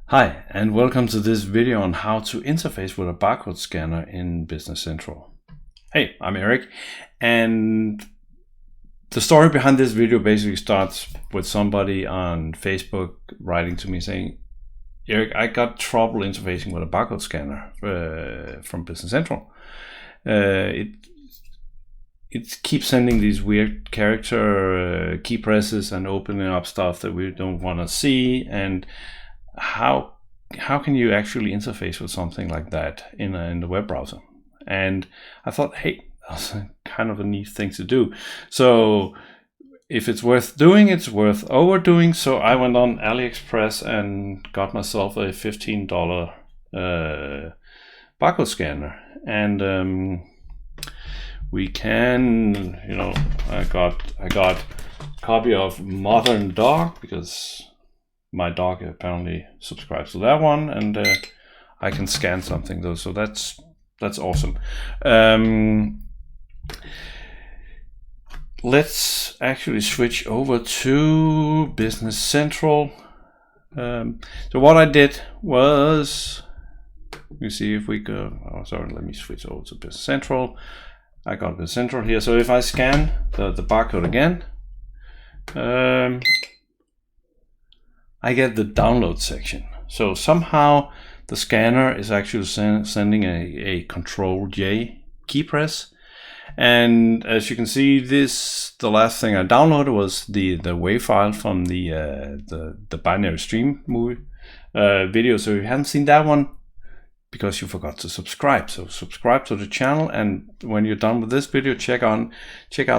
Hi, and welcome to this video on how to interface with a barcode scanner in Business Central. Hey, I'm Eric, and the story behind this video basically starts with somebody on Facebook writing to me saying, Eric, I got trouble interfacing with a barcode scanner from Business Central. It keeps sending these weird character key presses and opening up stuff that we don't want to see, and how can you actually interface with something like that in the web browser? And I thought, hey, that's kind of a neat thing to do. So if it's worth doing, it's worth overdoing. So I went on AliExpress and got myself a $15 barcode scanner, and we can, I got a copy of Modern Dog because my dog apparently subscribes to that one, and I can scan something though, so that's awesome. Let's actually switch over to Business Central. So what I did was, you see if we go, let me switch over to Business Central. I got Business Central here. So if I scan the barcode again, I get the download section. So somehow the scanner is actually sending a Control J key press. And as you can see, the last thing I downloaded was the WAV file from the binary stream movie video. So if you haven't seen that one, because you forgot to subscribe, so subscribe to the channel, and when you're done with this video, check out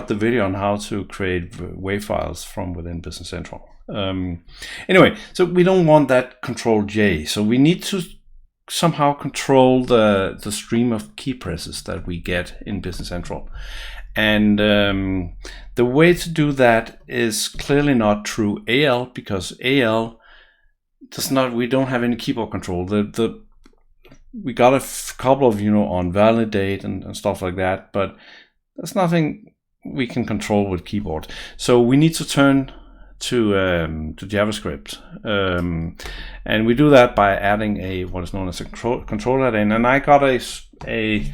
the video on how to create WAV files from within Business Central. Anyway, so we don't want that Control J, so we need to somehow control the stream of key presses that we get in Business Central, and the way to do that is clearly not through AL, because AL does not, we don't have any keyboard control. We got a couple of on validate and stuff like that, but there's nothing we can control with keyboard. So we need to turn to JavaScript, and we do that by adding what is known as a control add-in. And I got an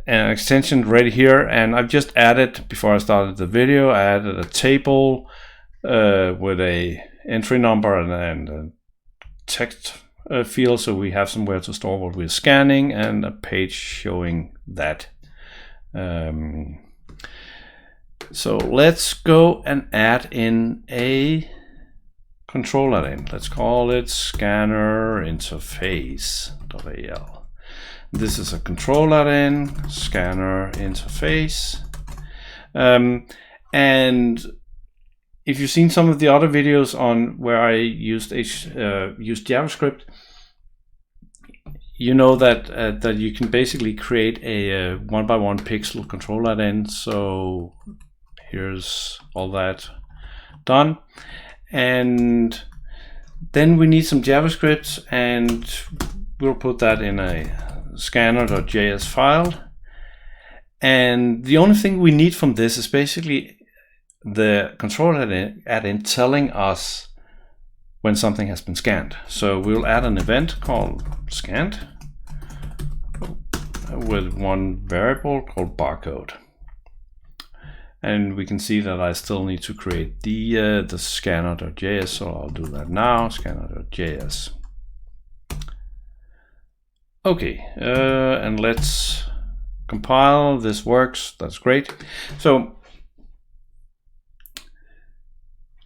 extension ready here, and I've just added, before I started the video, I added a table with a entry number and a text field, so we have somewhere to store what we're scanning, and a page showing that. So let's go and add in a control add-in. Let's call it scanner interface.al. This is a control add-in, scanner interface. And if you've seen some of the other videos on where I used JavaScript, you know that you can basically create a 1x1 pixel control add-in. So here's all that done, and then we need some JavaScript, and we'll put that in a scanner.js file. And the only thing we need from this is basically the control add-in telling us when something has been scanned. So we'll add an event called scanned with one variable called barcode. And we can see that I still need to create the scanner.js, so I'll do that now, scanner.js. Okay, and let's compile. This works, that's great. So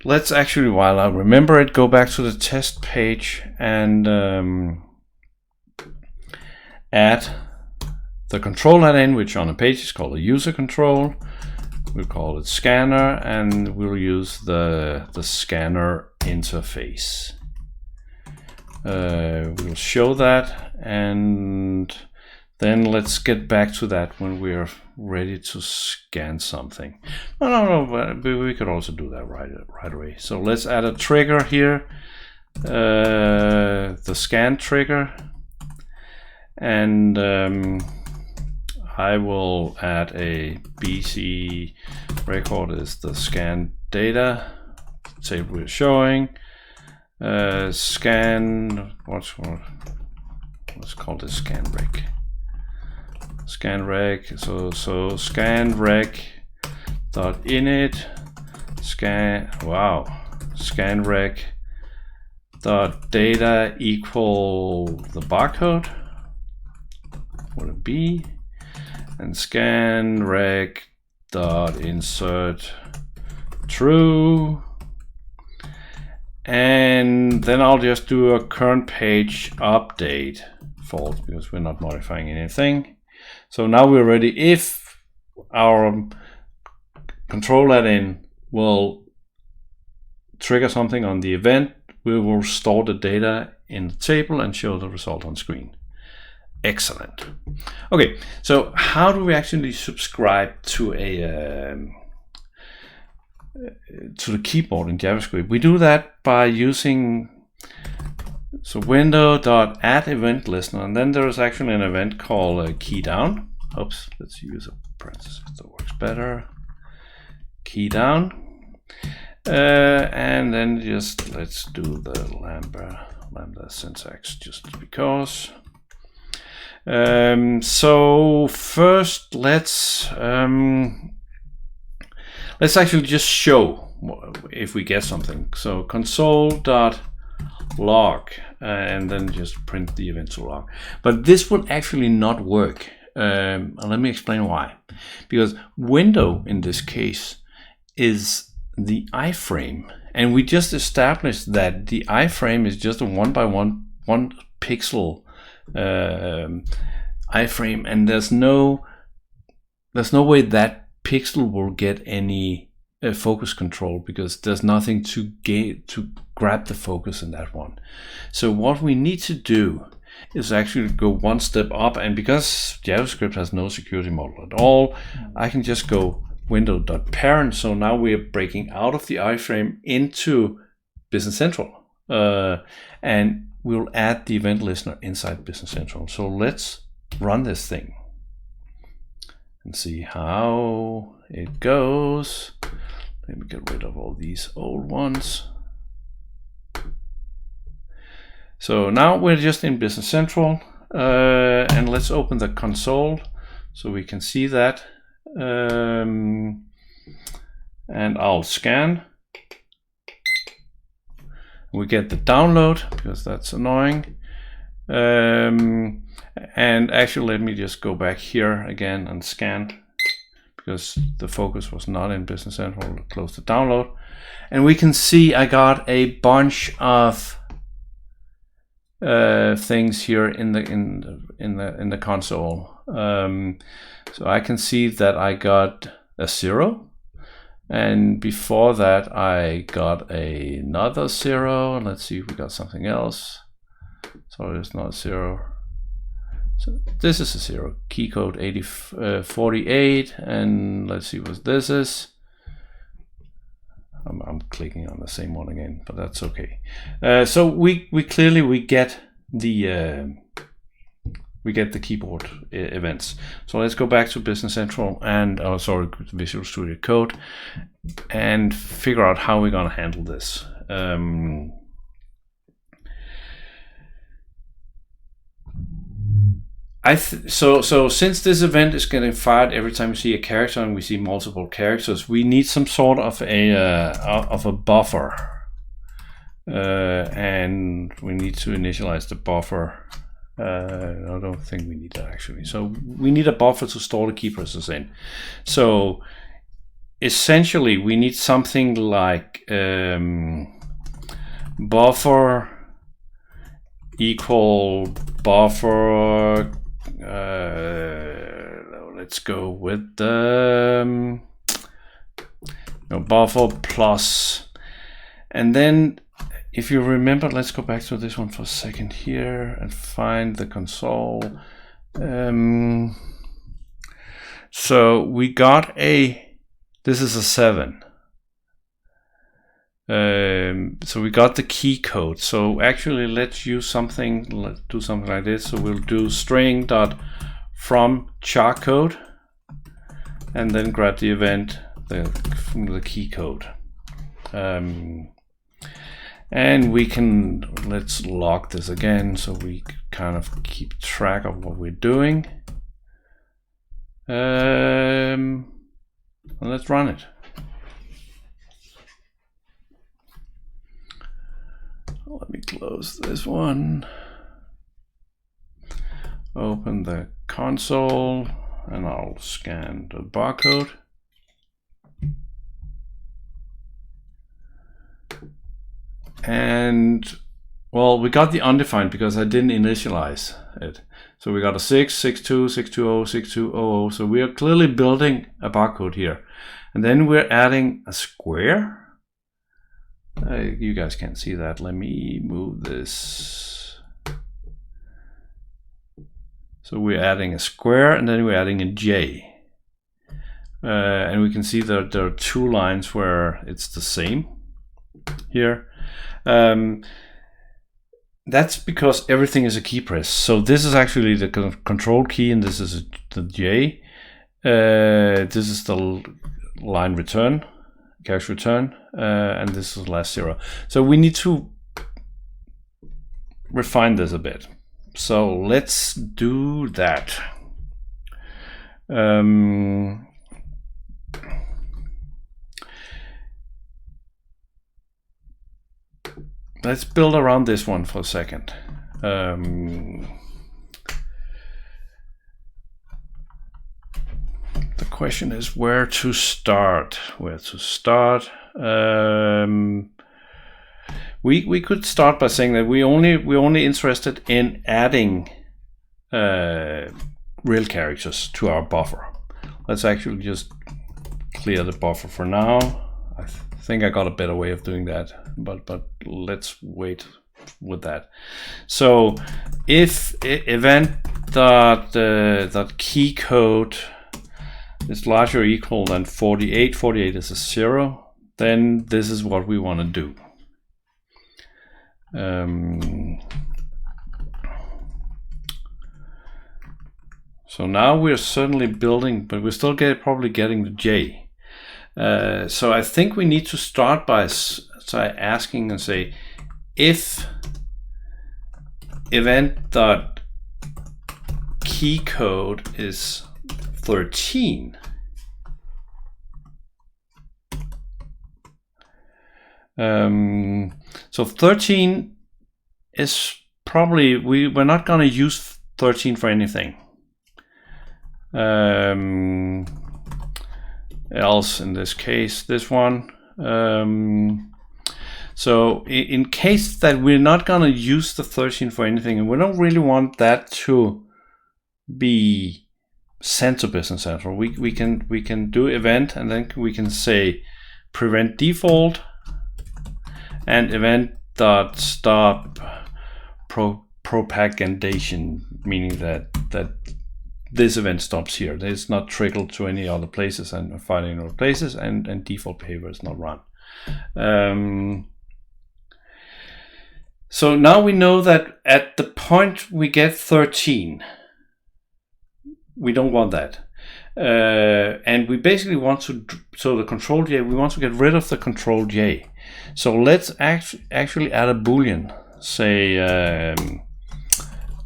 let's actually, while I remember it, go back to the test page and add the control add-in, which on a page is called a user control. We'll call it scanner, and we'll use the scanner interface. We'll show that, and then let's get back to that when we're ready to scan something. No, but we could also do that right away. So let's add a trigger here, the scan trigger, and I will add a BC record is the scan data table we're showing, scan, let's call this scan rec. Scan rec, so scan rec dot init scan rec dot data equal the barcode, would it be, and scan rec dot insert true, and then I'll just do a current page update false because we're not modifying anything. So now we're ready. If our control add-in will trigger something on the event, we will store the data in the table and show the result on screen. Excellent. Okay, so how do we actually subscribe to the keyboard in JavaScript? We do that by using window.add event listener, and then there is actually an event called key down. Oops, let's use a parenthesis that works better. Key down, and then just let's do the lambda syntax just because. So first let's actually just show if we get something. So console.log, and then just print the event to log. But this will actually not work. Let me explain why. Because window in this case is the iframe, and we just established that the iframe is just a 1 by 1 pixel iframe, and there's no way that pixel will get any focus control because there's nothing to grab the focus in that one. So what we need to do is actually go one step up, and because JavaScript has no security model at all, I can just go window.parent. So now we are breaking out of the iframe into Business Central, and we'll add the event listener inside Business Central. So let's run this thing and see how it goes. Let me get rid of all these old ones. So now we're just in Business Central, and let's open the console so we can see that. And I'll scan. We get the download because that's annoying. And actually, let me just go back here again and scan because the focus was not in Business Central. Close the download, and we can see I got a bunch of things here in the console. So I can see that I got a 0, and before that I got another 0. Let's see if we got something else. Sorry, it's not 0. So this is a 0. Key code 8048, and let's see what this is. I'm clicking on the same one again, but that's okay. So we clearly get the keyboard events. So let's go back to Business Central and Visual Studio Code and figure out how we're gonna handle this. So since this event is getting fired every time we see a character and we see multiple characters, we need some sort of a buffer, and we need to initialize the buffer. I don't think we need that actually. So we need a buffer to store the key presses in. So essentially, we need something like buffer equal buffer. Let's go with the buffer plus, and then if you remember, let's go back to this one for a second here and find the console. So we got this is a 7. So we got the key code. So actually let's do something like this. So we'll do string dot from char code and then grab the event from the key code. And we can, let's log this again so we kind of keep track of what we're doing. Let's run it. Let me close this one. Open the console and I'll scan the barcode. And well, we got the undefined because I didn't initialize it. So we got a 6, 62, 620, 6200. So we are clearly building a barcode here. And then we're adding a square. You guys can't see that. Let me move this. So we're adding a square and then we're adding a J. And we can see that there are 2 lines where it's the same here. That's because everything is a key press. So this is actually the control key and this is the J. This is the line return, cache return, and this is last 0. So we need to refine this a bit. So let's do that. Let's build around this one for a second. The question is where to start. We could start by saying that we're only interested in adding real characters to our buffer. Let's actually just clear the buffer for now. I think I got a better way of doing that, but let's wait with that. So if event dot key code is larger or equal than 48, 48 is a 0, then this is what we want to do. So now we're certainly building, but we're still probably getting the J. So I think we need to start by asking and say, if event dot key code is 13, so 13 is probably, we're not going to use 13 for anything else in this case, this one. So in case that we're not going to use the 13 for anything, and we don't really want that to be sent to Business Central, we can do event, and then we can say prevent default and event dot stop propagandation, meaning that this event stops here. It's not trickled to any other places and finding other places, and default behavior is not run. So now we know that at the point we get 13, we don't want that. And we basically want to, so the control J, we want to get rid of the control J. So let's actually add a Boolean. Say,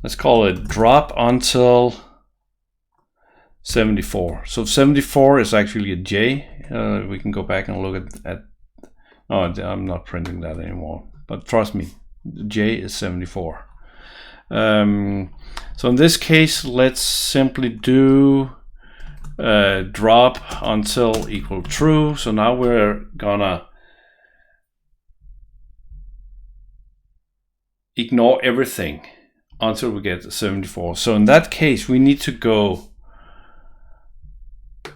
let's call it drop until 74. So 74 is actually a J. We can go back and look at oh, I'm not printing that anymore, but trust me, J is 74. So in this case, let's simply do drop until equal true. So now we're gonna ignore everything until we get 74. So in that case, we need to go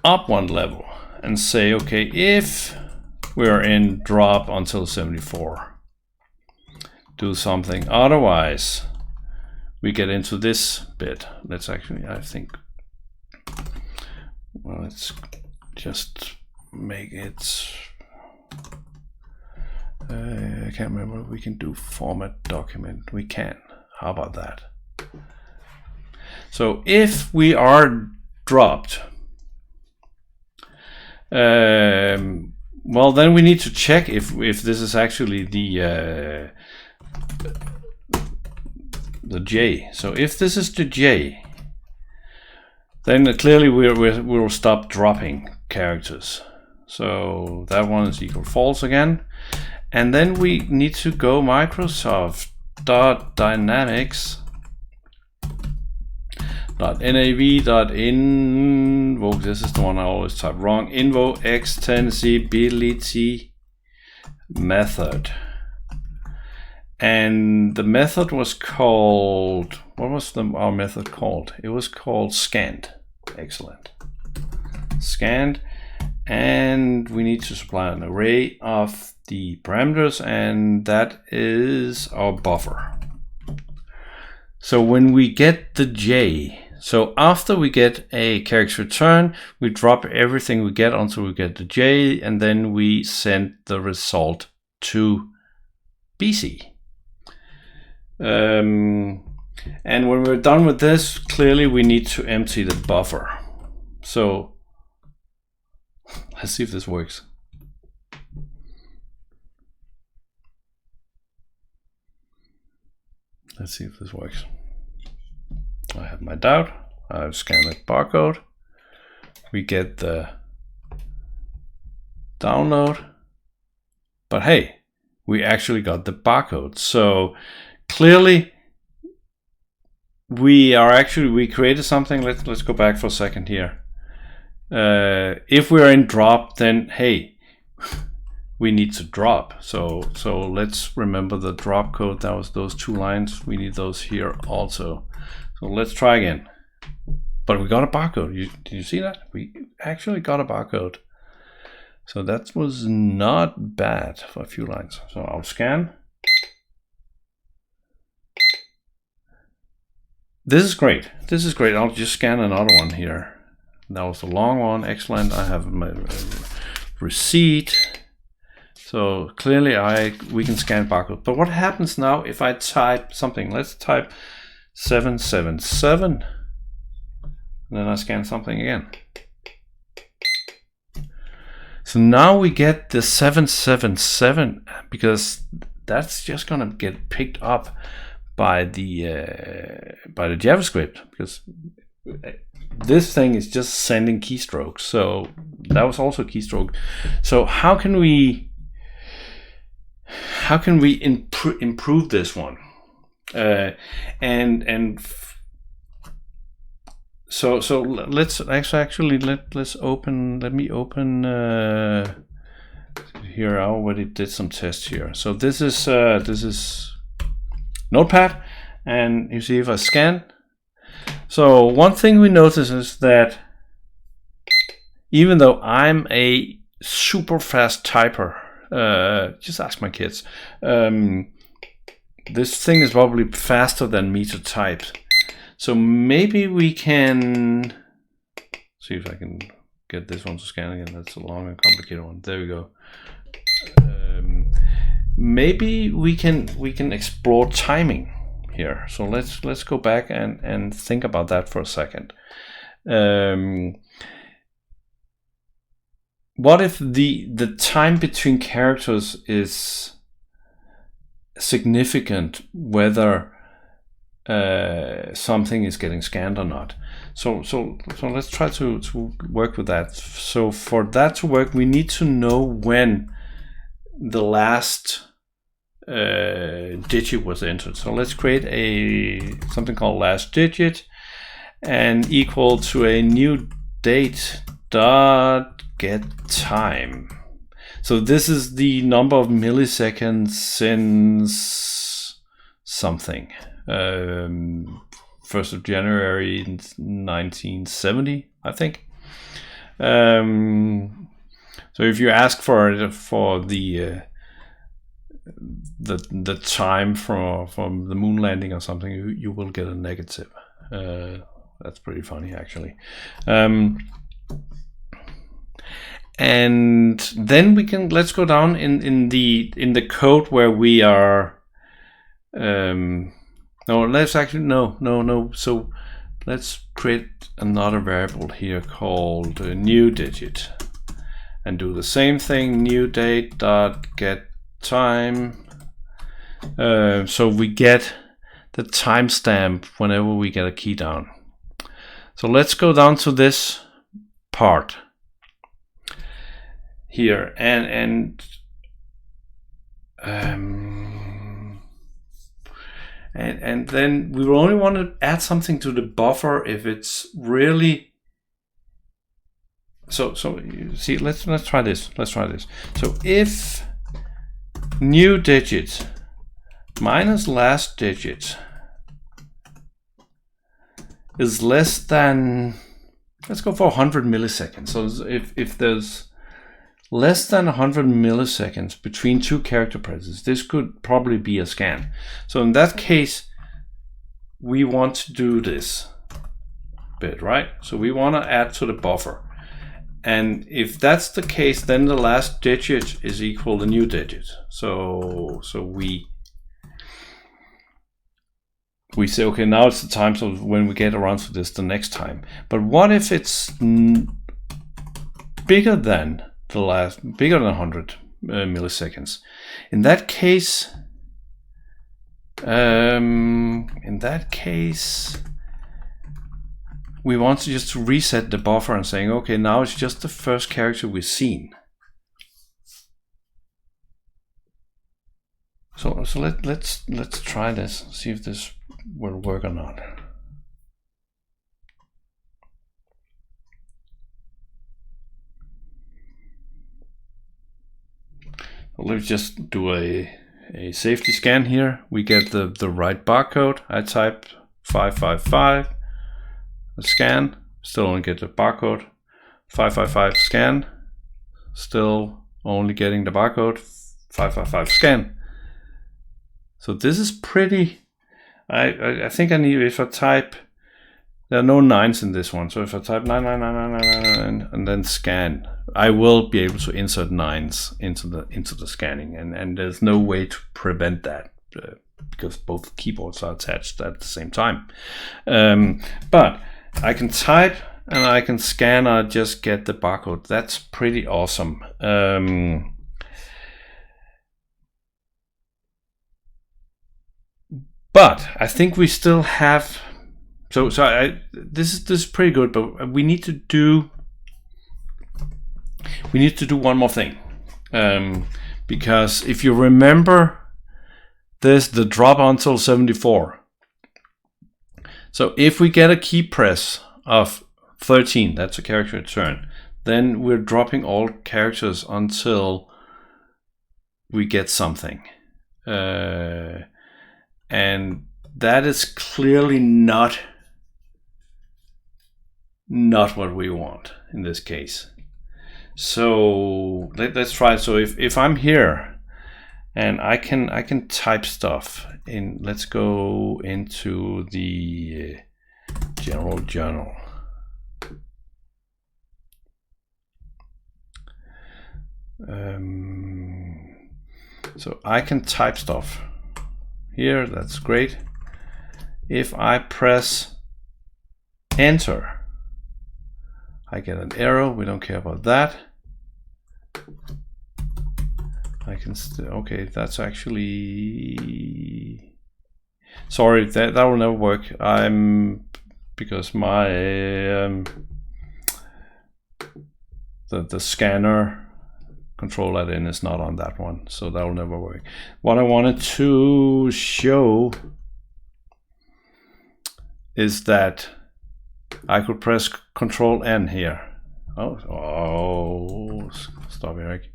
up one level and say, okay, if we're in drop until 74, do something. Otherwise, we get into this bit. Let's actually, I think, well, let's just make it, I can't remember if we can do format document. We can. How about that? So if we are dropped, well, then we need to check if this is actually the J. So if this is the J, then clearly we'll stop dropping characters. So that one is equal false again. And then we need to go Microsoft.dynamics.nav.invoke. This is the one I always type wrong. Invoke extensibility method. And the method was called, what was our method called? It was called scanned. Excellent. Scanned. And we need to supply an array of the parameters, and that is our buffer. So when we get the J, so after we get a character return, we drop everything we get until we get the J, and then we send the result to BC. And when we're done with this, clearly we need to empty the buffer. So let's see if this works. Let's see if this works. I have my doubt. I've scanned the barcode. We get the download. But hey, we actually got the barcode. So clearly we created something. Let's go back for a second here. If we're in drop, then hey, we need to drop. So let's remember the drop code. That was those 2 lines. We need those here also. So let's try again. But we got a barcode. Did you see that? We actually got a barcode. So that was not bad for a few lines. So I'll scan. This is great. This is great. I'll just scan another one here. That was a long one. Excellent. I have my receipt. So clearly we can scan barcode. But what happens now if I type something? Let's type 777. And then I scan something again. So now we get the 777 because that's just gonna get picked up by the JavaScript, because this thing is just sending keystrokes. So that was also keystroke. So how can we improve this one? So let's actually let's open. Let me open here. I already did some tests here. So this is Notepad, and you see if I scan. So one thing we notice is that even though I'm a super fast typer, just ask my kids, this thing is probably faster than me to type. So maybe we can see if I can get this one to scan again. That's a long and complicated one. There we go. Maybe we can explore timing here. So let's go back and think about that for a second. What if the time between characters is significant, whether something is getting scanned or not? So let's try to work with that. So for that to work, we need to know when the last digit was entered. So let's create something called last digit and equal to a new date dot get time. So this is the number of milliseconds since something. 1st of January 1970, I think. So if you ask for the time from the moon landing or something, you will get a negative. That's pretty funny, actually. And then let's go down in the code where we are. No, let's actually no. So let's create another variable here called new digit, and do the same thing, new date dot get time. So we get the timestamp whenever we get a key down. So let's go down to this part here, and then we will only want to add something to the buffer if it's really so you see, let's try this. So if new digit minus last digit is less than, let's go for 100 milliseconds. So if there's less than 100 milliseconds between two character presses, this could probably be a scan. So in that case, we want to do this bit, right? So we want to add to the buffer. And if that's the case, then the last digit is equal to the new digit. So we say, okay, now it's the time, so when we get around to this the next time. But what if it's bigger than 100 milliseconds? In that case, we want to just reset the buffer and saying, okay, now it's just the first character we've seen. So let's try this, see if this will work or not. Let's just do a safety scan here. We get the right barcode. I type 555, scan, still only get the barcode. 555 scan, still only getting the barcode. 555 scan. So this is pretty. I think I need, if I type, there are no 9s in this one, so if I type 99999 and then scan, I will be able to insert 9s into the scanning, and there's no way to prevent that because both keyboards are attached at the same time. But I can type and I can scan, I just get the barcode. That's pretty awesome. But I think we still have, this is pretty good, but we need to do one more thing, because if you remember, there's the drop until 74. So if we get a key press of 13, that's a character return, then we're dropping all characters until we get something. And that is clearly not what we want in this case. So let's try it. So if I'm here and I can type stuff in, let's go into the general journal. So I can type stuff here, that's great. If I press enter, I get an arrow, we don't care about that. I can still, okay, that's actually, sorry, that will never work. Because my, the scanner control add-in is not on that one, so that will never work. What I wanted to show is that I could press Control N here. Oh, stop, Eric.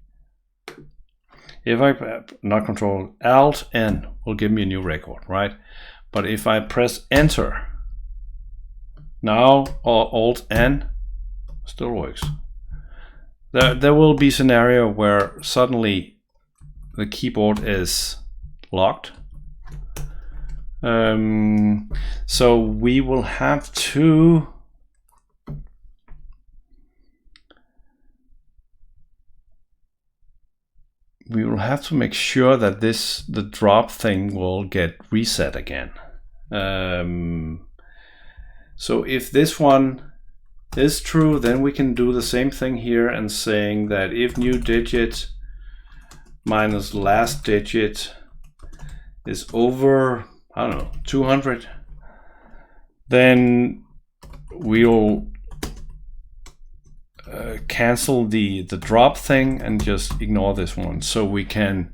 If I not Control, Alt N will give me a new record, right? But if I press Enter now, or Alt N, still works. There will be a scenario where suddenly the keyboard is locked. So we will have to make sure that the drop thing will get reset again. So if this one is true, then we can do the same thing here and saying that if new digit minus last digit is over, I don't know, 200, then we'll cancel the drop thing and just ignore this one, so we can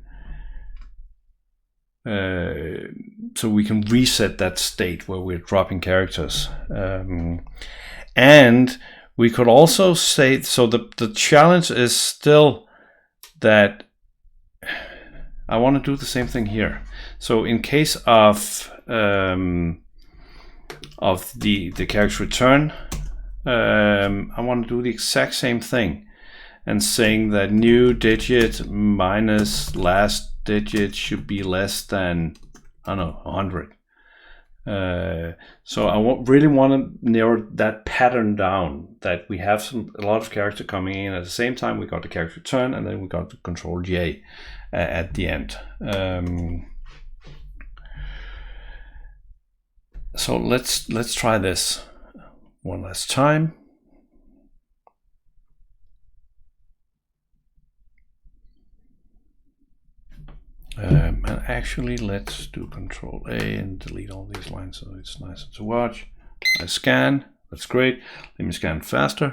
reset that state where we're dropping characters. And we could also say, so the challenge is still that I want to do the same thing here. So in case of the character return, I want to do the exact same thing and saying that new digit minus last digit should be less than, I don't know, 100. So I really want to narrow that pattern down, that we have a lot of character coming in at the same time. We got the character return, and then we got the control J at the end. So let's try this one last time. And actually, let's do Control A and delete all these lines so it's nicer to watch. I scan, that's great. Let me scan faster.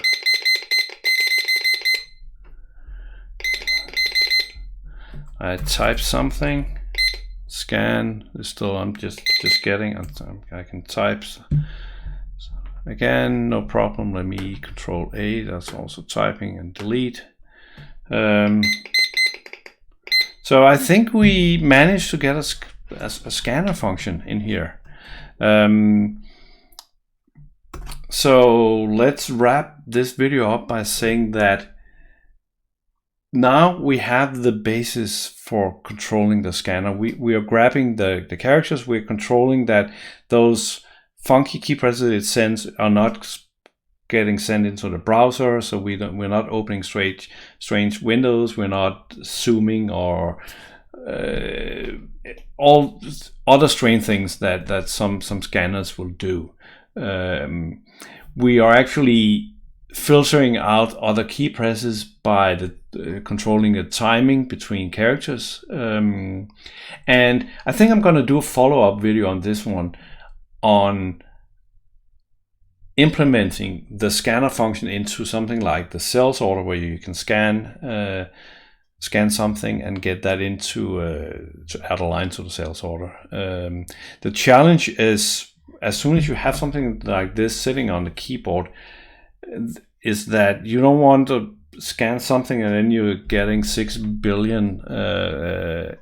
I type something, scan, still I'm just getting, I can type. Again, no problem, let me Control A, that's also typing, and delete. So I think we managed to get a scanner function in here. So let's wrap this video up by saying that now we have the basis for controlling the scanner. We are grabbing the characters, we're controlling that those funky key presses it sends are not getting sent into the browser, so we're not opening strange windows, we're not zooming or all other strange things that some scanners will do. We are actually filtering out other key presses by controlling the timing between characters. And I think I'm going to do a follow-up video on this one, on implementing the scanner function into something like the sales order, where you can scan something and get that into to add a line to the sales order. The challenge is, as soon as you have something like this sitting on the keyboard, is that you don't want to scan something and then you're getting 6 billion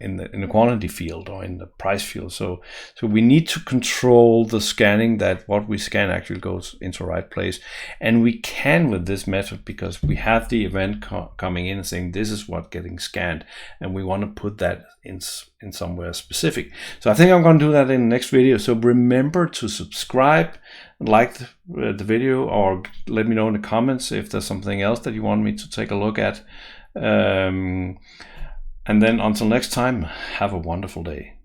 in the quantity field or in the price field. So we need to control the scanning, that what we scan actually goes into the right place. And we can with this method, because we have the event coming in and saying this is what getting scanned, and we want to put that in somewhere specific. So I think I'm going to do that in the next video. So remember to subscribe, like the video, or let me know in the comments if there's something else that you want me to take a look at. And then until next time, have a wonderful day.